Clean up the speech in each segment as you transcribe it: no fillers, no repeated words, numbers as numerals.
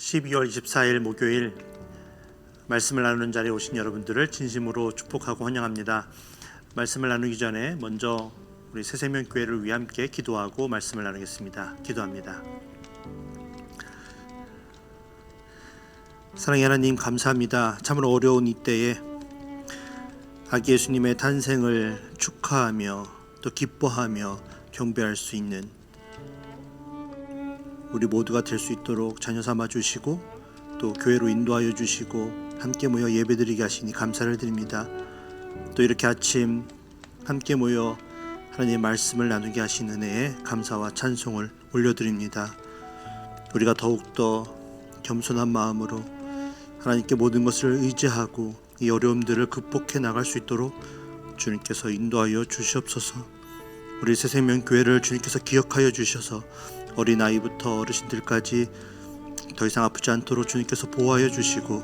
12월 24일 목요일 말씀을 나누는 자리에 오신 여러분들을 진심으로 축복하고 환영합니다. 말씀을 나누기 전에 먼저 우리 새생명교회를 위해 함께 기도하고 말씀을 나누겠습니다. 기도합니다. 사랑의 하나님, 감사합니다. 참으로 어려운 이때에 아기 예수님의 탄생을 축하하며 또 기뻐하며 경배할 수 있는 우리 모두가 될 수 있도록 자녀 삼아 주시고 또 교회로 인도하여 주시고 함께 모여 예배드리게 하시니 감사를 드립니다. 또 이렇게 아침 함께 모여 하나님의 말씀을 나누게 하신 은혜에 감사와 찬송을 올려드립니다. 우리가 더욱더 겸손한 마음으로 하나님께 모든 것을 의지하고 이 어려움들을 극복해 나갈 수 있도록 주님께서 인도하여 주시옵소서. 우리 새생명교회를 주님께서 기억하여 주셔서 어린아이부터 어르신들까지 더 이상 아프지 않도록 주님께서 보호하여 주시고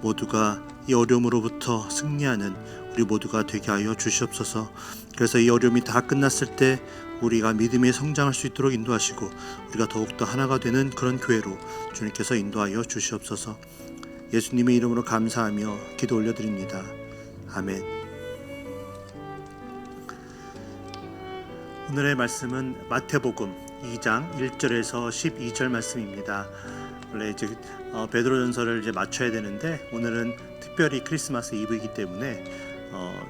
모두가 이 어려움으로부터 승리하는 우리 모두가 되게 하여 주시옵소서. 그래서 이 어려움이 다 끝났을 때 우리가 믿음에 성장할 수 있도록 인도하시고 우리가 더욱더 하나가 되는 그런 교회로 주님께서 인도하여 주시옵소서. 예수님의 이름으로 감사하며 기도 올려드립니다. 아멘. 오늘의 말씀은 마태복음 2장 1절에서 12절 말씀입니다. 원래 이제 베드로전서를 이제 맞춰야 되는데 오늘은 특별히 크리스마스 이브이기 때문에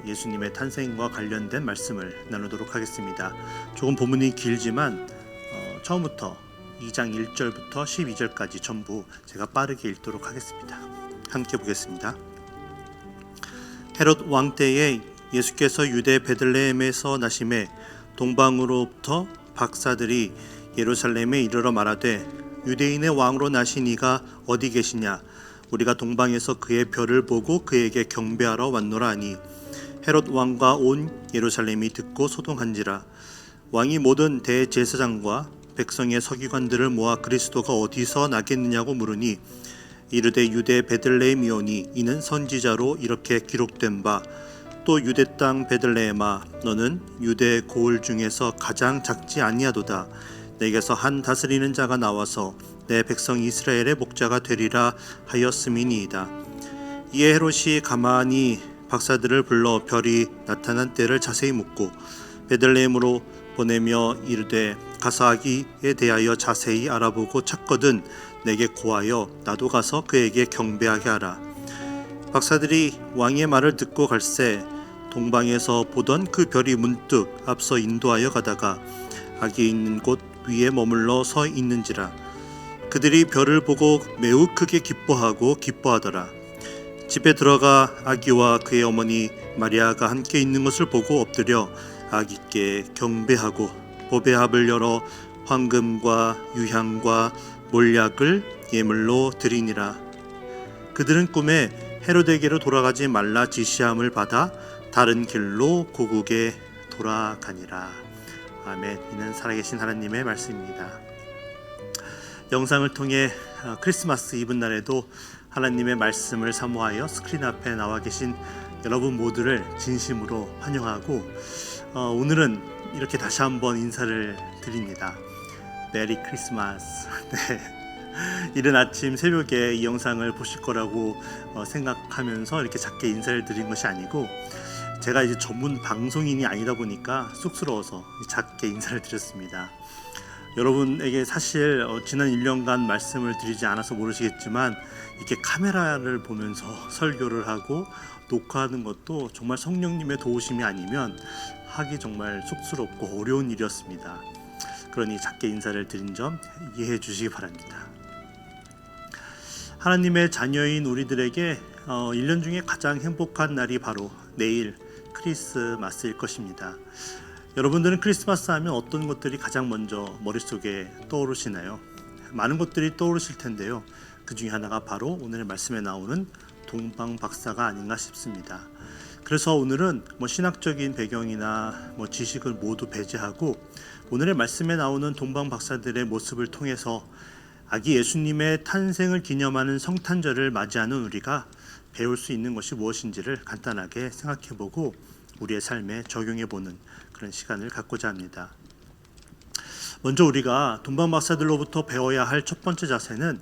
예수님의 탄생과 관련된 말씀을 나누도록 하겠습니다. 조금 본문이 길지만 처음부터 2장 1절부터 12절까지 전부 제가 빠르게 읽도록 하겠습니다. 함께 보겠습니다. 헤롯 왕 때에 예수께서 유대 베들레헴에서 나심에 동방으로부터 박사들이 예루살렘에 이르러 말하되 유대인의 왕으로 나신 이가 어디 계시냐? 우리가 동방에서 그의 별을 보고 그에게 경배하러 왔노라 하니 헤롯 왕과 온 예루살렘이 듣고 소동한지라. 왕이 모든 대제사장과 백성의 서기관들을 모아 그리스도가 어디서 나겠느냐고 물으니 이르되 유대 베들레헴이오니 이는 선지자로 이렇게 기록된 바 또 유대 땅 베들레헴아 너는 유대 고을 중에서 가장 작지 아니하도다. 내게서 한 다스리는 자가 나와서 내 백성 이스라엘의 목자가 되리라 하였음이니이다. 이에 헤롯이 가만히 박사들을 불러 별이 나타난 때를 자세히 묻고 베들레헴으로 보내며 이르되 가서 아기에 대하여 자세히 알아보고 찾거든 내게 고하여 나도 가서 그에게 경배하게 하라. 박사들이 왕의 말을 듣고 갈새 동방에서 보던 그 별이 문득 앞서 인도하여 가다가 아기 있는 곳 위에 머물러 서 있는지라. 그들이 별을 보고 매우 크게 기뻐하더라. 집에 들어가 아기와 그의 어머니 마리아가 함께 있는 것을 보고 엎드려 아기께 경배하고 보배 합을 열어 황금과 유향과 몰약을 예물로 드리니라. 그들은 꿈에 헤로데게로 돌아가지 말라 지시함을 받아 다른 길로 고국에 돌아가니라. 아멘. 이는 살아계신 하나님의 말씀입니다. 영상을 통해 크리스마스 이브날에도 하나님의 말씀을 사모하여 스크린 앞에 나와 계신 여러분 모두를 진심으로 환영하고 오늘은 이렇게 다시 한번 인사를 드립니다. 메리 크리스마스. 네. 이른 아침 새벽에 이 영상을 보실 거라고 생각하면서 이렇게 작게 인사를 드린 것이 아니고 제가 이제 전문 방송인이 아니다 보니까 쑥스러워서 작게 인사를 드렸습니다. 여러분에게 사실 지난 1년간 말씀을 드리지 않아서 모르시겠지만 이렇게 카메라를 보면서 설교를 하고 녹화하는 것도 정말 성령님의 도우심이 아니면 하기 정말 쑥스럽고 어려운 일이었습니다. 그러니 작게 인사를 드린 점 이해해 주시기 바랍니다. 하나님의 자녀인 우리들에게 1년 중에 가장 행복한 날이 바로 내일 크리스마스일 것입니다. 여러분들은 크리스마스 하면 어떤 것들이 가장 먼저 머릿속에 떠오르시나요? 많은 것들이 떠오르실 텐데요. 그 중에 하나가 바로 오늘 말씀에 나오는 동방박사가 아닌가 싶습니다. 그래서 오늘은 신학적인 배경이나 지식을 모두 배제하고 오늘의 말씀에 나오는 동방박사들의 모습을 통해서 아기 예수님의 탄생을 기념하는 성탄절을 맞이하는 우리가 배울 수 있는 것이 무엇인지를 간단하게 생각해보고 우리의 삶에 적용해보는 그런 시간을 갖고자 합니다. 먼저 우리가 동방박사들로부터 배워야 할 첫 번째 자세는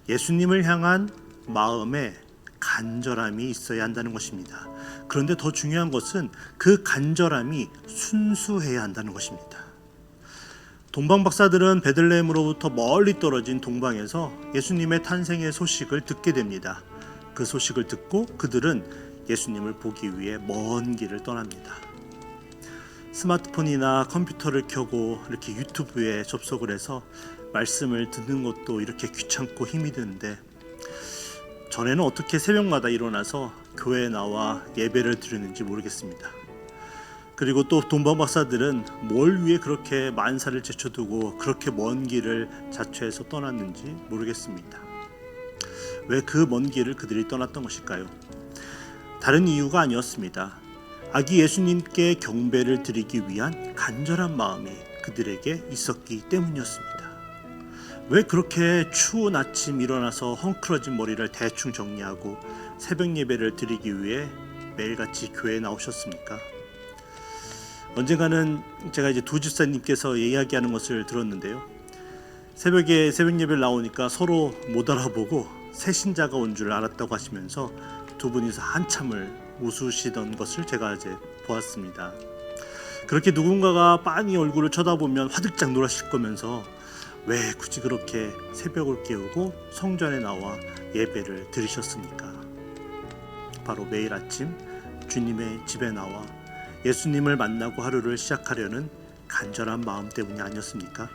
예수님을 향한 마음에 간절함이 있어야 한다는 것입니다. 그런데 더 중요한 것은 그 간절함이 순수해야 한다는 것입니다. 동방 박사들은 베들레헴으로부터 멀리 떨어진 동방에서 예수님의 탄생의 소식을 듣게 됩니다. 그 소식을 듣고 그들은 예수님을 보기 위해 먼 길을 떠납니다. 스마트폰이나 컴퓨터를 켜고 이렇게 유튜브에 접속을 해서 말씀을 듣는 것도 이렇게 귀찮고 힘이 드는데, 전에는 어떻게 새벽마다 일어나서 교회에 나와 예배를 드리는지 모르겠습니다. 그리고 또 동방 박사들은 뭘 위해 그렇게 만사를 제쳐두고 그렇게 먼 길을 자처해서 떠났는지 모르겠습니다. 왜 그 먼 길을 그들이 떠났던 것일까요? 다른 이유가 아니었습니다. 아기 예수님께 경배를 드리기 위한 간절한 마음이 그들에게 있었기 때문이었습니다. 왜 그렇게 추운 아침 일어나서 헝클어진 머리를 대충 정리하고 새벽 예배를 드리기 위해 매일같이 교회에 나오셨습니까? 언젠가는 제가 이제 두 집사님께서 이야기하는 것을 들었는데요. 새벽에 새벽 예배를 나오니까 서로 못 알아보고 새 신자가 온 줄 알았다고 하시면서 두 분이서 한참을 웃으시던 것을 제가 이제 보았습니다. 그렇게 누군가가 빤히 얼굴을 쳐다보면 화들짝 놀라실 거면서 왜 굳이 그렇게 새벽을 깨우고 성전에 나와 예배를 드리셨습니까? 바로 매일 아침 주님의 집에 나와 예수님을 만나고 하루를 시작하려는 간절한 마음 때문이 아니었습니까?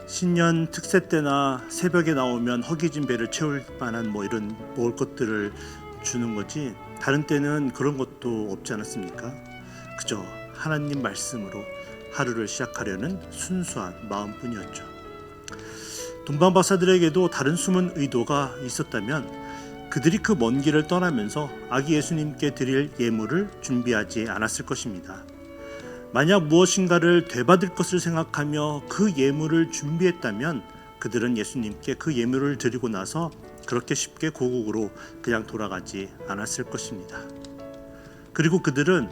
신년 특세 때나 새벽에 나오면 허기진 배를 채울 만한 이런 먹을 것들을 주는 거지, 다른 때는 그런 것도 없지 않았습니까? 그저 하나님 말씀으로 하루를 시작하려는 순수한 마음뿐이었죠. 동방 박사들에게도 다른 숨은 의도가 있었다면 그들이 그 먼 길을 떠나면서 아기 예수님께 드릴 예물을 준비하지 않았을 것입니다. 만약 무엇인가를 되받을 것을 생각하며 그 예물을 준비했다면 그들은 예수님께 그 예물을 드리고 나서 그렇게 쉽게 고국으로 그냥 돌아가지 않았을 것입니다. 그리고 그들은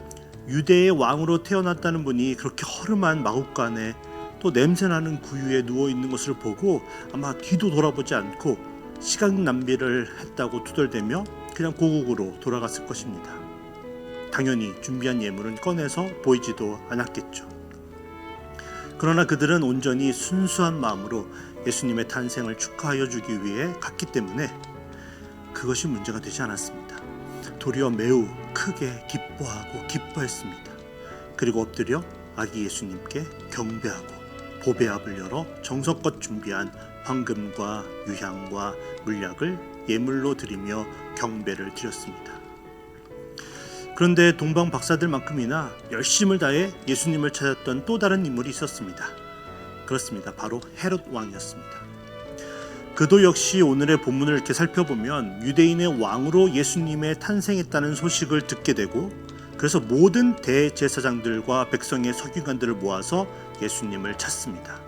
유대의 왕으로 태어났다는 분이 그렇게 허름한 마구간에 또 냄새나는 구유에 누워있는 것을 보고 아마 뒤도 돌아보지 않고 시간 낭비를 했다고 투덜대며 그냥 고국으로 돌아갔을 것입니다. 당연히 준비한 예물은 꺼내서 보이지도 않았겠죠. 그러나 그들은 온전히 순수한 마음으로 예수님의 탄생을 축하하여 주기 위해 갔기 때문에 그것이 문제가 되지 않았습니다. 도리어 매우 크게 기뻐했습니다. 그리고 엎드려 아기 예수님께 경배하고 보배압을 열어 정성껏 준비한 황금과 유향과 물약을 예물로 드리며 경배를 드렸습니다. 그런데 동방 박사들만큼이나 열심을 다해 예수님을 찾았던 또 다른 인물이 있었습니다. 그렇습니다. 바로 헤롯 왕이었습니다. 그도 역시 오늘의 본문을 이렇게 살펴보면 유대인의 왕으로 예수님의 탄생했다는 소식을 듣게 되고, 그래서 모든 대제사장들과 백성의 서기관들을 모아서 예수님을 찾습니다.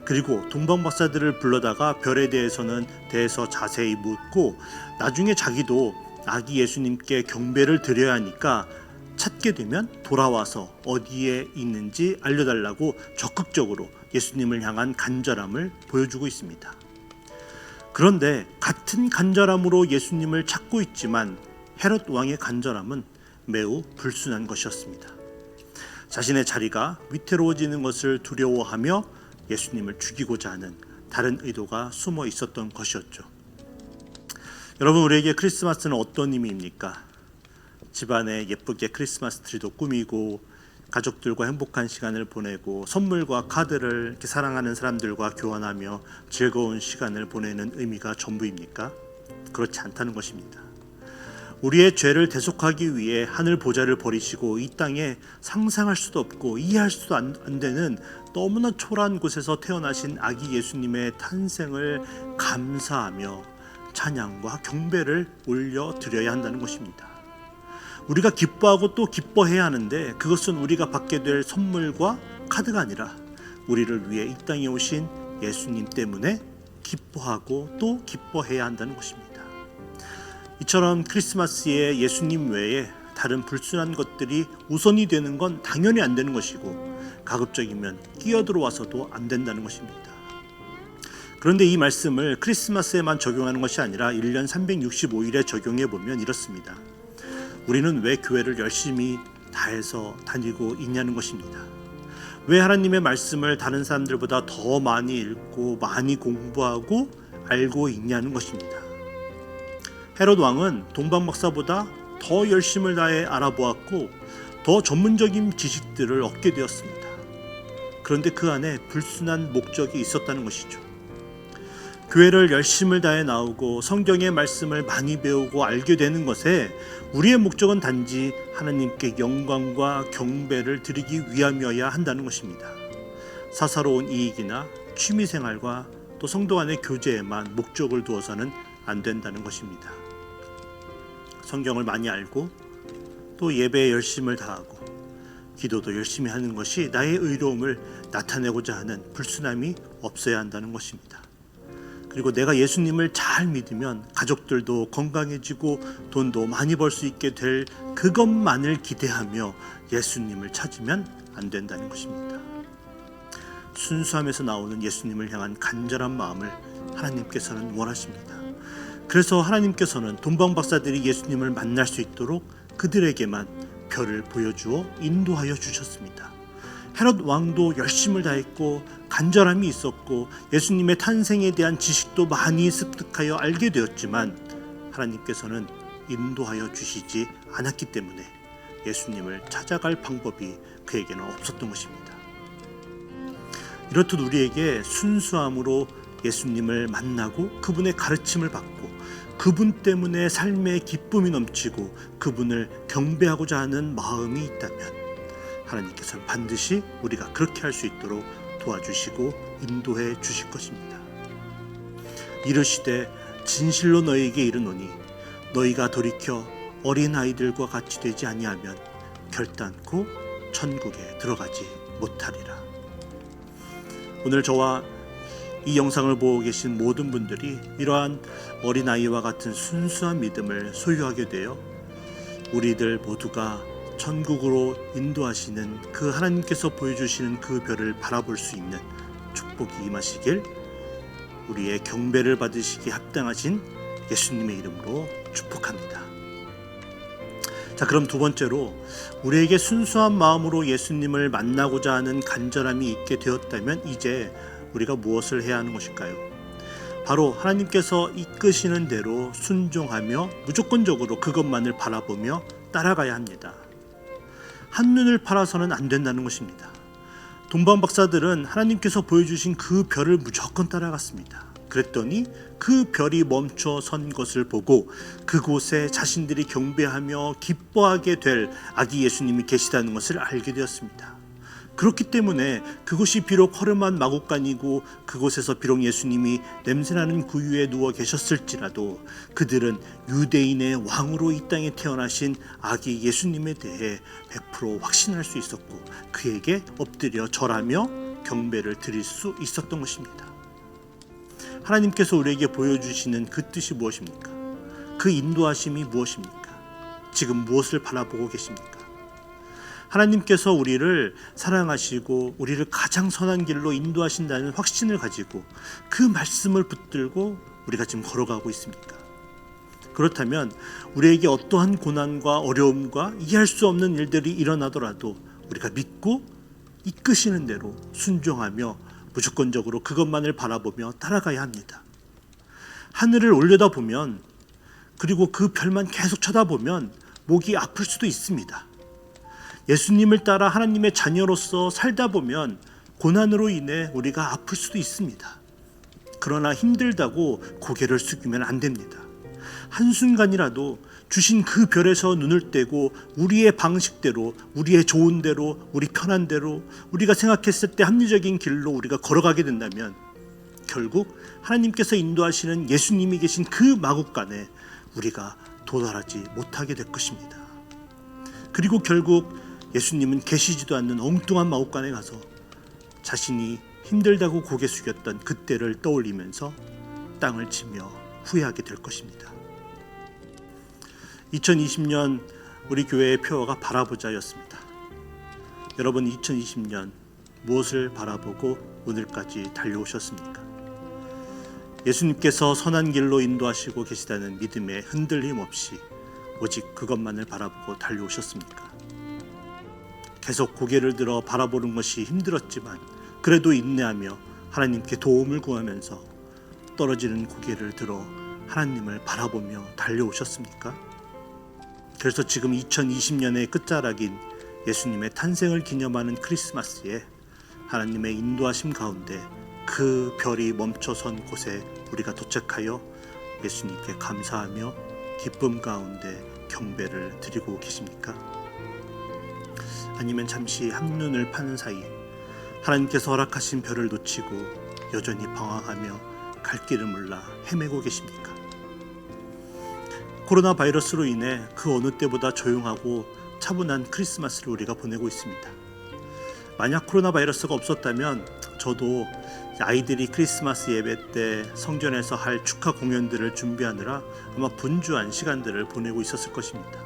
그리고 동방 박사들을 불러다가 별에 대해서 자세히 묻고, 나중에 자기도 아기 예수님께 경배를 드려야 하니까 찾게 되면 돌아와서 어디에 있는지 알려달라고 적극적으로 예수님을 향한 간절함을 보여주고 있습니다. 그런데 같은 간절함으로 예수님을 찾고 있지만 헤롯 왕의 간절함은 매우 불순한 것이었습니다. 자신의 자리가 위태로워지는 것을 두려워하며 예수님을 죽이고자 하는 다른 의도가 숨어 있었던 것이었죠. 여러분, 우리에게 크리스마스는 어떤 의미입니까? 집안에 예쁘게 크리스마스 트리도 꾸미고 가족들과 행복한 시간을 보내고 선물과 카드를 이렇게 사랑하는 사람들과 교환하며 즐거운 시간을 보내는 의미가 전부입니까? 그렇지 않다는 것입니다. 우리의 죄를 대속하기 위해 하늘 보좌를 버리시고 이 땅에 상상할 수도 없고 이해할 수도 안 되는 너무나 초라한 곳에서 태어나신 아기 예수님의 탄생을 감사하며 찬양과 경배를 올려드려야 한다는 것입니다. 우리가 기뻐하고 또 기뻐해야 하는데 그것은 우리가 받게 될 선물과 카드가 아니라 우리를 위해 이 땅에 오신 예수님 때문에 기뻐하고 또 기뻐해야 한다는 것입니다. 이처럼 크리스마스에 예수님 외에 다른 불순한 것들이 우선이 되는 건 당연히 안 되는 것이고 가급적이면 끼어들어와서도 안 된다는 것입니다. 그런데 이 말씀을 크리스마스에만 적용하는 것이 아니라 1년 365일에 적용해 보면 이렇습니다. 우리는 왜 교회를 열심히 다해서 다니고 있냐는 것입니다. 왜 하나님의 말씀을 다른 사람들보다 더 많이 읽고 많이 공부하고 알고 있냐는 것입니다. 헤롯 왕은 동방 박사보다 더 열심을 다해 알아보았고 더 전문적인 지식들을 얻게 되었습니다. 그런데 그 안에 불순한 목적이 있었다는 것이죠. 교회를 열심을 다해 나오고 성경의 말씀을 많이 배우고 알게 되는 것에 우리의 목적은 단지 하나님께 영광과 경배를 드리기 위함이어야 한다는 것입니다. 사사로운 이익이나 취미생활과 또 성도 간의 교제에만 목적을 두어서는 안 된다는 것입니다. 성경을 많이 알고 또 예배에 열심을 다하고 기도도 열심히 하는 것이 나의 의로움을 나타내고자 하는 불순함이 없어야 한다는 것입니다. 그리고 내가 예수님을 잘 믿으면 가족들도 건강해지고 돈도 많이 벌 수 있게 될 그것만을 기대하며 예수님을 찾으면 안 된다는 것입니다. 순수함에서 나오는 예수님을 향한 간절한 마음을 하나님께서는 원하십니다. 그래서 하나님께서는 동방 박사들이 예수님을 만날 수 있도록 그들에게만 별을 보여주어 인도하여 주셨습니다. 헤롯 왕도 열심을 다했고 간절함이 있었고 예수님의 탄생에 대한 지식도 많이 습득하여 알게 되었지만 하나님께서는 인도하여 주시지 않았기 때문에 예수님을 찾아갈 방법이 그에게는 없었던 것입니다. 이렇듯 우리에게 순수함으로 예수님을 만나고 그분의 가르침을 받고 그분 때문에 삶의 기쁨이 넘치고 그분을 경배하고자 하는 마음이 있다면 하나님께서는 반드시 우리가 그렇게 할 수 있도록 도와주시고 인도해 주실 것입니다. 이르시되 진실로 너희에게 이르노니 너희가 돌이켜 어린아이들과 같이 되지 아니하면 결단코 천국에 들어가지 못하리라. 오늘 저와 이 영상을 보고 계신 모든 분들이 이러한 어린아이와 같은 순수한 믿음을 소유하게 되어 우리들 모두가 천국으로 인도하시는 그 하나님께서 보여주시는 그 별을 바라볼 수 있는 축복이 임하시길 우리의 경배를 받으시기에 합당하신 예수님의 이름으로 축복합니다. 자, 그럼 두 번째로 우리에게 순수한 마음으로 예수님을 만나고자 하는 간절함이 있게 되었다면 이제 우리가 무엇을 해야 하는 것일까요? 바로 하나님께서 이끄시는 대로 순종하며 무조건적으로 그것만을 바라보며 따라가야 합니다. 한눈을 팔아서는 안 된다는 것입니다. 동방 박사들은 하나님께서 보여주신 그 별을 무조건 따라갔습니다. 그랬더니 그 별이 멈춰 선 것을 보고 그곳에 자신들이 경배하며 기뻐하게 될 아기 예수님이 계시다는 것을 알게 되었습니다. 그렇기 때문에 그곳이 비록 허름한 마구간이고 그곳에서 비록 예수님이 냄새나는 구유에 누워 계셨을지라도 그들은 유대인의 왕으로 이 땅에 태어나신 아기 예수님에 대해 100% 확신할 수 있었고 그에게 엎드려 절하며 경배를 드릴 수 있었던 것입니다. 하나님께서 우리에게 보여주시는 그 뜻이 무엇입니까? 그 인도하심이 무엇입니까? 지금 무엇을 바라보고 계십니까? 하나님께서 우리를 사랑하시고 우리를 가장 선한 길로 인도하신다는 확신을 가지고 그 말씀을 붙들고 우리가 지금 걸어가고 있습니까? 그렇다면 우리에게 어떠한 고난과 어려움과 이해할 수 없는 일들이 일어나더라도 우리가 믿고 이끄시는 대로 순종하며 무조건적으로 그것만을 바라보며 따라가야 합니다. 하늘을 올려다보면 그리고 그 별만 계속 쳐다보면 목이 아플 수도 있습니다. 예수님을 따라 하나님의 자녀로서 살다 보면 고난으로 인해 우리가 아플 수도 있습니다. 그러나 힘들다고 고개를 숙이면 안 됩니다. 한순간이라도 주신 그 별에서 눈을 떼고 우리의 방식대로, 우리의 좋은 대로, 우리 편한 대로, 우리가 생각했을 때 합리적인 길로 우리가 걸어가게 된다면 결국 하나님께서 인도하시는 예수님이 계신 그 마구간에 우리가 도달하지 못하게 될 것입니다. 그리고 결국 예수님은 계시지도 않는 엉뚱한 마구간에 가서 자신이 힘들다고 고개 숙였던 그때를 떠올리면서 땅을 치며 후회하게 될 것입니다. 2020년 우리 교회의 표어가 바라보자였습니다. 여러분 2020년 무엇을 바라보고 오늘까지 달려오셨습니까? 예수님께서 선한 길로 인도하시고 계시다는 믿음에 흔들림 없이 오직 그것만을 바라보고 달려오셨습니까? 계속 고개를 들어 바라보는 것이 힘들었지만 그래도 인내하며 하나님께 도움을 구하면서 떨어지는 고개를 들어 하나님을 바라보며 달려오셨습니까? 그래서 지금 2020년의 끝자락인 예수님의 탄생을 기념하는 크리스마스에 하나님의 인도하심 가운데 그 별이 멈춰선 곳에 우리가 도착하여 예수님께 감사하며 기쁨 가운데 경배를 드리고 계십니까? 아니면 잠시 한눈을 파는 사이 하나님께서 허락하신 별을 놓치고 여전히 방황하며 갈 길을 몰라 헤매고 계십니까? 코로나 바이러스로 인해 그 어느 때보다 조용하고 차분한 크리스마스를 우리가 보내고 있습니다. 만약 코로나 바이러스가 없었다면 저도 아이들이 크리스마스 예배 때 성전에서 할 축하 공연들을 준비하느라 아마 분주한 시간들을 보내고 있었을 것입니다.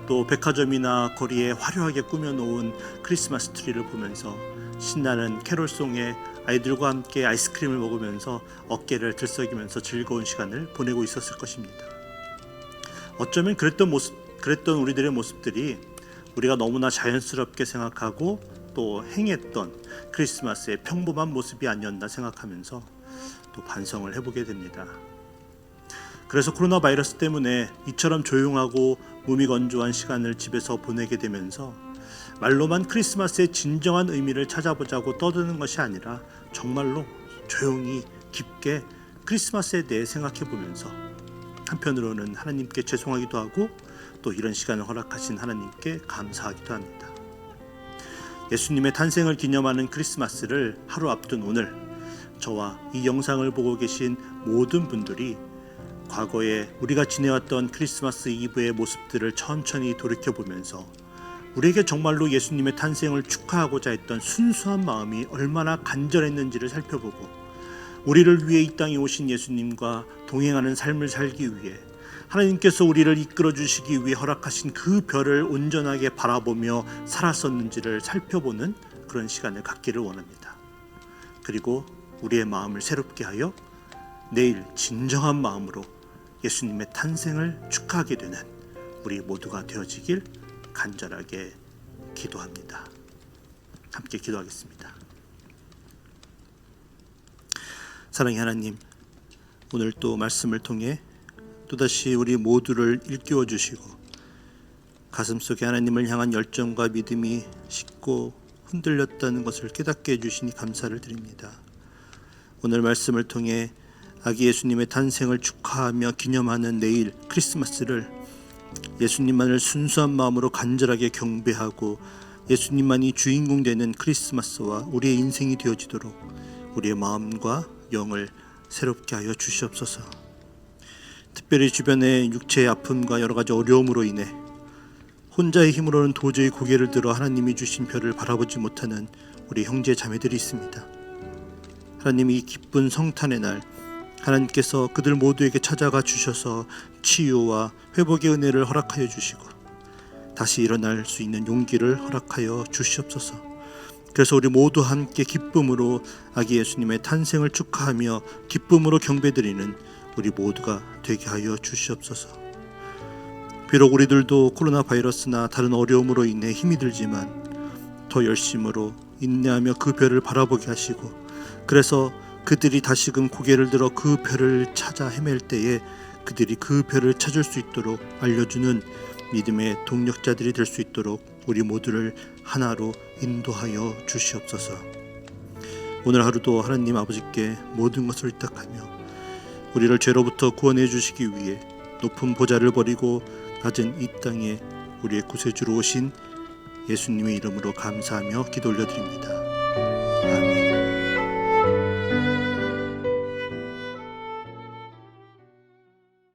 또 백화점이나 거리에 화려하게 꾸며놓은 크리스마스 트리를 보면서 신나는 캐롤송에 아이들과 함께 아이스크림을 먹으면서 어깨를 들썩이면서 즐거운 시간을 보내고 있었을 것입니다. 어쩌면 그랬던 우리들의 모습들이 우리가 너무나 자연스럽게 생각하고 또 행했던 크리스마스의 평범한 모습이 아니었나 생각하면서 또 반성을 해보게 됩니다. 그래서 코로나 바이러스 때문에 이처럼 조용하고 무미건조한 시간을 집에서 보내게 되면서 말로만 크리스마스의 진정한 의미를 찾아보자고 떠드는 것이 아니라 정말로 조용히 깊게 크리스마스에 대해 생각해 보면서 한편으로는 하나님께 죄송하기도 하고 또 이런 시간을 허락하신 하나님께 감사하기도 합니다. 예수님의 탄생을 기념하는 크리스마스를 하루 앞둔 오늘, 저와 이 영상을 보고 계신 모든 분들이 과거에 우리가 지내왔던 크리스마스 이브의 모습들을 천천히 돌이켜보면서 우리에게 정말로 예수님의 탄생을 축하하고자 했던 순수한 마음이 얼마나 간절했는지를 살펴보고 우리를 위해 이 땅에 오신 예수님과 동행하는 삶을 살기 위해 하나님께서 우리를 이끌어 주시기 위해 허락하신 그 별을 온전하게 바라보며 살았었는지를 살펴보는 그런 시간을 갖기를 원합니다. 그리고 우리의 마음을 새롭게 하여 내일 진정한 마음으로 예수님의 탄생을 축하하게 되는 우리 모두가 되어지길 간절하게 기도합니다. 함께 기도하겠습니다. 사랑의 하나님, 오늘 또 말씀을 통해 또다시 우리 모두를 일깨워 주시고 가슴속에 하나님을 향한 열정과 믿음이 식고 흔들렸다는 것을 깨닫게 해주시니 감사를 드립니다. 오늘 말씀을 통해 아기 예수님의 탄생을 축하하며 기념하는 내일 크리스마스를 예수님만을 순수한 마음으로 간절하게 경배하고 예수님만이 주인공 되는 크리스마스와 우리의 인생이 되어지도록 우리의 마음과 영을 새롭게 하여 주시옵소서. 특별히 주변의 육체의 아픔과 여러 가지 어려움으로 인해 혼자의 힘으로는 도저히 고개를 들어 하나님이 주신 별을 바라보지 못하는 우리 형제 자매들이 있습니다. 하나님, 이 기쁜 성탄의 날 하나님께서 그들 모두에게 찾아가 주셔서 치유와 회복의 은혜를 허락하여 주시고 다시 일어날 수 있는 용기를 허락하여 주시옵소서. 그래서 우리 모두 함께 기쁨으로 아기 예수님의 탄생을 축하하며 기쁨으로 경배드리는 우리 모두가 되게 하여 주시옵소서. 비록 우리들도 코로나 바이러스나 다른 어려움으로 인해 힘이 들지만 더 열심으로 인내하며 그 별을 바라보게 하시고 그래서 그들이 다시금 고개를 들어 그 별을 찾아 헤맬 때에 그들이 그 별을 찾을 수 있도록 알려주는 믿음의 동력자들이 될 수 있도록 우리 모두를 하나로 인도하여 주시옵소서. 오늘 하루도 하나님 아버지께 모든 것을 의탁하며 우리를 죄로부터 구원해 주시기 위해 높은 보좌를 버리고 낮은 이 땅에 우리의 구세주로 오신 예수님의 이름으로 감사하며 기도 올려드립니다.